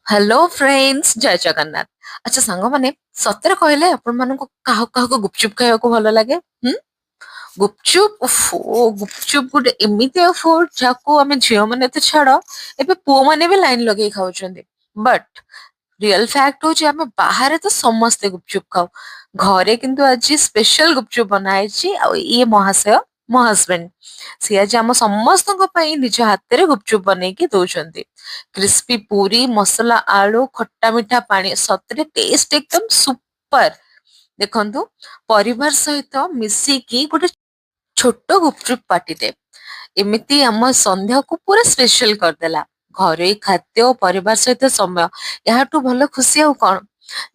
Hello friends ଜୟ ଜଗନ୍ନାଥ। ଆଚ୍ଛା ସାଙ୍ଗମାନେ, ସତରେ କହିଲେ ଆପଣମାନଙ୍କୁ କାହାକୁ କାହାକୁ ଗୁପଚୁପ ଖାଇବାକୁ ଭଲ ଲାଗେ? ହୁଁ? ଗୁପଚୁପ ଗୁପଚୁପ ଗୋଟେ ଏମିତିଆ ଫୁଡ ଯାହାକୁ ଆମେ ଝିଅ ମାନେ ତ ଛାଡ, ଏବେ ପୁଅମାନେ ବି ଲାଇନ ଲଗେଇ ଖାଉଛନ୍ତି। ବଟ୍ ରିଅଲ ଫ୍ୟାକ୍ଟ ହଉଛି ଆମେ ବାହାରେ ତ ସମସ୍ତେ ଗୁପଚୁପ ଖାଉ। ଘରେ କିନ୍ତୁ ଆଜି ସ୍ପେଶାଲ ଗୁପଚୁପ ବନା ହେଇଛି ଆଉ ଇଏ ମହାଶୟ ମୋ ହଜବେଣ୍ଡ ସିଏ ଆଜି ଆମ ସମସ୍ତଙ୍କ ପାଇଁ ନିଜ ହାତରେ ଗୁପଚୁପ ବନେଇକି ଦଉଛନ୍ତି। କ୍ରିସ୍ପି ପୁରୀ, ମସଲା ଆଳୁ, ଖଟା ମିଠା ପାଣି, ସତରେ ଟେଷ୍ଟ ଏକଦମ ସୁପର। ଦେଖନ୍ତୁ, ପରିବାର ସହିତ ମିଶିକି ଗୋଟେ ଛୋଟ ଗୁପଚୁପ ପାର୍ଟିଟେ ଏମିତି ଆମ ସନ୍ଧ୍ୟାକୁ ପୁରା ସ୍ପେଶାଲ କରିଦେଲା। ଘରୋଇ ଖାଦ୍ୟ, ପରିବାର ସହିତ ସମୟ, ଏହାଠୁ ଭଲ ଖୁସି ଆଉ କଣ?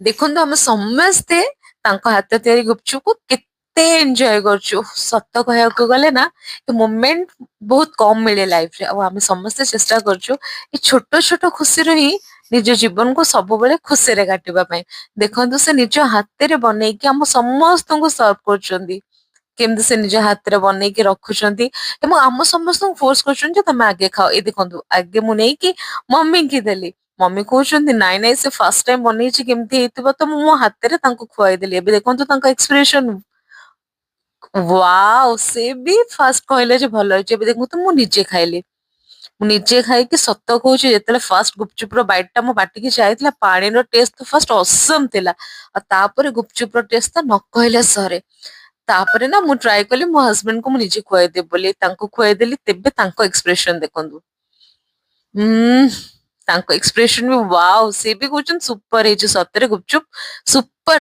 ଦେଖନ୍ତୁ, ଆମେ ସମସ୍ତେ ତାଙ୍କ ହାତ ତିଆରି ଗୁପଚୁପକୁ କେତେ ଏନ୍ଜୟ କରୁଛୁ। ସତ କହିବାକୁ ଗଲେ ନା, ଏ ମୋମେଣ୍ଟ ବହୁତ କମ ମିଳେ ଲାଇଫରେ, ଆଉ ଆମେ ସମସ୍ତେ ଚେଷ୍ଟା କରୁଛୁ ଏ ଛୋଟ ଛୋଟ ଖୁସିରୁ ହିଁ ନିଜ ଜୀବନକୁ ସବୁବେଳେ ଖୁସିରେ କାଟିବା ପାଇଁ। ଦେଖନ୍ତୁ, ସେ ନିଜ ହାତରେ ବନେଇକି ଆମ ସମସ୍ତଙ୍କୁ ସର୍ଭ କରୁଛନ୍ତି। କେମିତି ସେ ନିଜ ହାତରେ ବନେଇକି ରଖୁଛନ୍ତି ଏବଂ ଆମ ସମସ୍ତଙ୍କୁ ଫୋର୍ସ କରୁଛନ୍ତି ଯେ ତମେ ଆଗେ ଖାଅ। ଏ ଦେଖନ୍ତୁ, ଆଗେ ମୁଁ ନେଇକି ମମି କି ଦେଲି। ମମି କହୁଛନ୍ତି ନାଇଁ ନାଇଁ, ସେ ଫାର୍ଷ୍ଟ ଟାଇମ ବନେଇଛି, କେମିତି ହେଇଥିବ, ତ ମୁଁ ମୋ ହାତରେ ତାଙ୍କୁ ଖୁଆଇଦେଲି। ଏବେ ଦେଖନ୍ତୁ ତାଙ୍କ ଏକ୍ସପ୍ରେସନ, ୱାଓ, ସେ ବି ଫାର୍ଷ୍ଟ କହିଲେ ଯେ ଭଲ ହେଇଛି। ଏବେ ଦେଖନ୍ତୁ ମୁଁ ନିଜେ ଖାଇଲି। ମୁଁ ନିଜେ ଖାଇକି ସତ କହୁଛି, ଯେତେବେଳେ ଫାର୍ଷ୍ଟ ଗୁପଚୁପର ବାଇଟ ଟା ମୋ ପାଟିକି ଯାଇଥିଲା, ପାଣିର ଟେଷ୍ଟ ତ ଫାର୍ଷ୍ଟ ଅସମ ଥିଲା, ଆଉ ତାପରେ ଗୁପଚୁପର ଟେଷ୍ଟ ତ ନ କହିଲେ ସରେ। ତାପରେ ନା ମୁଁ ଟ୍ରାଏ କଲି ମୋ ହଜବେଣ୍ଡକୁ ମୁଁ ନିଜେ ଖୁଆଇଦେବି ବୋଲି, ତାଙ୍କୁ ଖୁଆଇଦେଲି, ତେବେ ତାଙ୍କ ଏକ୍ସପ୍ରେସନ ଦେଖନ୍ତୁ। ହୁଁ, ତାଙ୍କ ଏକ୍ସପ୍ରେସନ ବି ୱାଓ, ସେ ବି କହୁଛନ୍ତି ସୁପର ହେଇଛି, ସତରେ ଗୁପଚୁପ ସୁପର